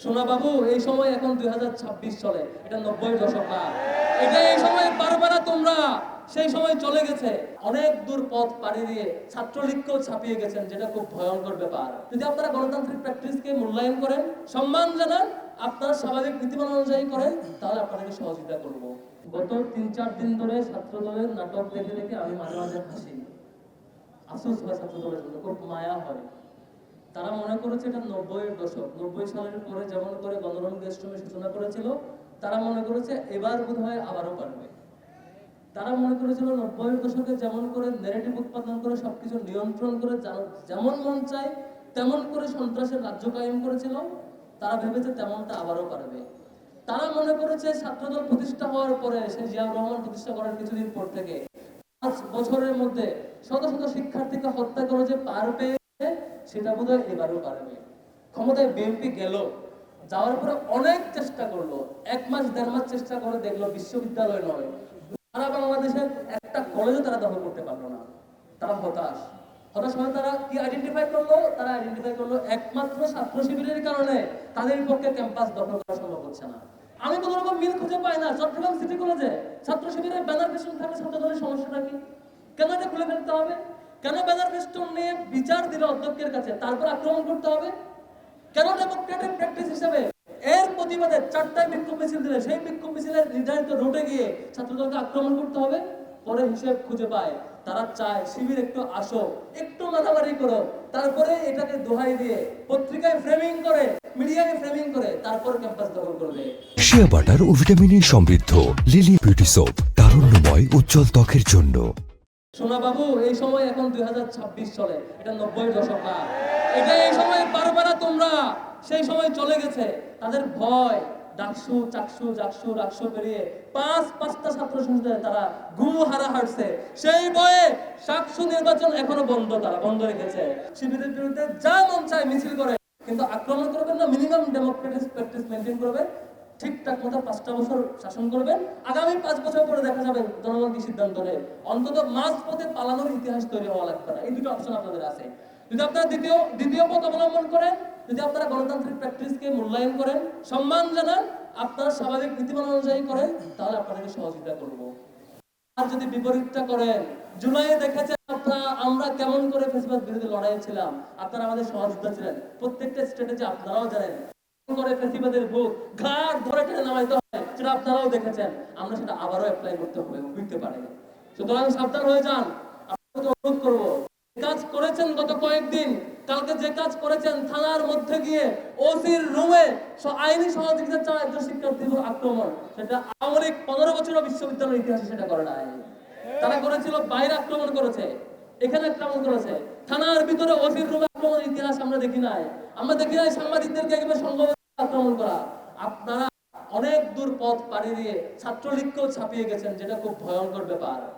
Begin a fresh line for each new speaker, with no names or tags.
সোনা বাবু, এই সময় এখন 2026 চলে, এটা 90-এর দশক না। এটা এই সময় পারবে না তোমরা, সেই সময় চলে গেছে। অনেক দূর পথ পাড়ি দিয়ে ছাত্রলীগকেও ছাপিয়ে গেছেন, যেটা খুব ভয়ঙ্কর ব্যাপার। যদি আপনারা গণতান্ত্রিক প্র্যাকটিসকে মূল্যায়ন করেন, সম্মান জানান, আপনারা স্বাভাবিক নীতিমালা অনুযায়ী করেন, তাহলে আপনাদেরকে সহযোগিতা করব। গত 3-4 দিন ধরে ছাত্র দলের নাটক দেখে দেখে আমি মাঝে মাঝে হাসি, আফসোস হয় ছাত্র দলের জন্য, খুব মায়া হয়। তারা মনে করেছে এটা 90-এর দশক, 90 সালের পরে যেমন করে গণরম গেস্টমের সূচনা করেছিল, তারা মনে করেছে এবার বোধহয় আবারও পারবে। তারা মনে করেছিল 90-এর দশকে যেমন করে ন্যারেটিভ উৎপাদন করে সবকিছু নিয়ন্ত্রণ করে যেমন মন চায় তেমন করে সন্ত্রাসের রাজ্য কায়েম করেছিল, তারা ভেবেছে তেমনটা আবারও পারবে। তারা মনে করেছে ছাত্রদল প্রতিষ্ঠা হওয়ার পরে, সে জিয়াউর রহমান প্রতিষ্ঠা করার কিছুদিন পর থেকে 5 বছরের মধ্যে শত শত শিক্ষার্থীকে হত্যা করে যে পারবে, সেটা বোধহয় এবারও পারবে। ক্ষমতায় বিএনপি গেল, যাওয়ার পরে অনেক চেষ্টা করলো, 1 মাস 1.5 মাস চেষ্টা করে দেখলো বিশ্ববিদ্যালয় নয়, সারা বাংলাদেশের একটা কলেজও তারা দখল করতে পারলো না। তারা হতাশ হয়ে তারা কি আইডেন্টিফাই করলো? তারা আইডেন্টিফাই করলো একমাত্র ছাত্র শিবিরের কারণে তাদের পক্ষে ক্যাম্পাস দখল করা সম্ভব হচ্ছে না। আমি কোনো রকম মিল খুঁজে পাই না। চট্টগ্রাম সিটি কলেজে ছাত্র শিবিরের ব্যানার ফেস্টুন থাকলে ছাত্রদলের সমস্যাটা কি? কেন এটা খুলে ফেলতে হবে? কেন ব্যানার ফেস্টুন নিয়ে বিচার দিলে অধ্যক্ষের কাছে, তারপর আক্রমণ করতে হবে? কেন ডেমোক্রেটিক প্র্যাকটিস হিসেবে এর প্রতিবাদে 4টায় বিক্ষোভ মিছিল দিলে সেই বিক্ষোভ মিছিলের নির্ধারিত রুটে গিয়ে ছাত্রদলকে আক্রমণ করতে হবে? পরে হিসেব খুঁজে পায় তারা চায় শিবির একটু আসো, একটু মারামারি করো, তারপরে এটাকে দোহাই দিয়ে পত্রিকায় ফ্রেমিং করে, মিডিয়ায় ফ্রেমিং করে, তারপর ক্যাম্পাস দখল করবে।
শিয়া বাটার ও ভিটামিনে সমৃদ্ধ লিলি বিউটি সোপ, তারুণ্যময় উজ্জ্বল ত্বকের জন্য।
সোনা বাবু, এই সময় এখন 2026 চলে, এটা 90-এর দশক না। এটা এই সময় পারবে না তোমরা, সেই সময় চলে গেছে। তাদের ভয়, ডাকসু চাকসু জাকসু রাকসু পেরিয়ে 5টা ছাত্র সংসদে তারা ঘুম হারা হারছে, সেই ভয়ে সাকসু নির্বাচন এখনো তারা বন্ধ রেখেছে। শিবিরের বিরুদ্ধে যা মন চায় মিছিল করে, কিন্তু আক্রমণ করবেন না, মিনিমাম ডেমোক্রেটিক প্র্যাকটিস মেইনটেইন করবে, ঠিকঠাক মতো 5টা বছর শাসন করবেন। আগামী 5 বছর পরে দেখা যাবে জনগণ কি সিদ্ধান্ত নেয়। অন্তত মাঝপথে পালানোর ইতিহাস তৈরি হওয়া লাগবে না। এই দুটো অপশন আপনাদের আছে। যদি আপনারা দ্বিতীয় পথ অবলম্বন করেন, যদি আপনারা গণতান্ত্রিক প্র্যাকটিসকে মূল্যায়ন করেন, সম্মান জানান, আপনারা স্বাভাবিক নীতিমালা অনুযায়ী করেন, তাহলে আপনাদেরকে সহযোগিতা করব। আর যদি বিপরীতটা করেন, জুলাইয়ে দেখেছেন আমরা কেমন করে ফেসিবাদ বিরোধী লড়াইয়ে ছিলাম, আপনারা আমাদের সহযোগিতা ছিলেন। প্রত্যেকটা স্ট্র্যাটেজি আপনারাও জানেন করে ফেসিবাদের বুক ঘাট ধরে টেনে নামাইতে হয়, সেটা আপনারাও দেখেছেন। আমরা সেটা আবারও অ্যাপ্লাই করতে হবে, বুঝতে পারে। সুতরাং সাবধান হয়ে যান। আপনাকে অনুরোধ করব, কাজ করেছেন গত কয়েকদিন, কালকে যে কাজ করেছেন থানার মধ্যে গিয়ে ওসির রুমে আইনি সহযোগিতা চাওয়া একজন শিক্ষার্থীর আক্রমণ, সেটা আওয়ামী লীগ 15 বছর বিশ্ববিদ্যালয়ের ইতিহাসে সেটা করে নাই। তারা করেছিল বাইরে আক্রমণ করেছে, এখানে আক্রমণ করেছে, থানার ভিতরে ওসির রুমে আক্রমণের ইতিহাস আমরা দেখি নাই। আমরা দেখি নাই সাংবাদিকদেরকে একেবারে সংঘবদ্ধ আক্রমণ করা। আপনারা অনেক দূর পথ পাড়ি দিয়ে ছাত্রলীগকেও ছাপিয়ে গেছেন, যেটা খুব ভয়ঙ্কর ব্যাপার।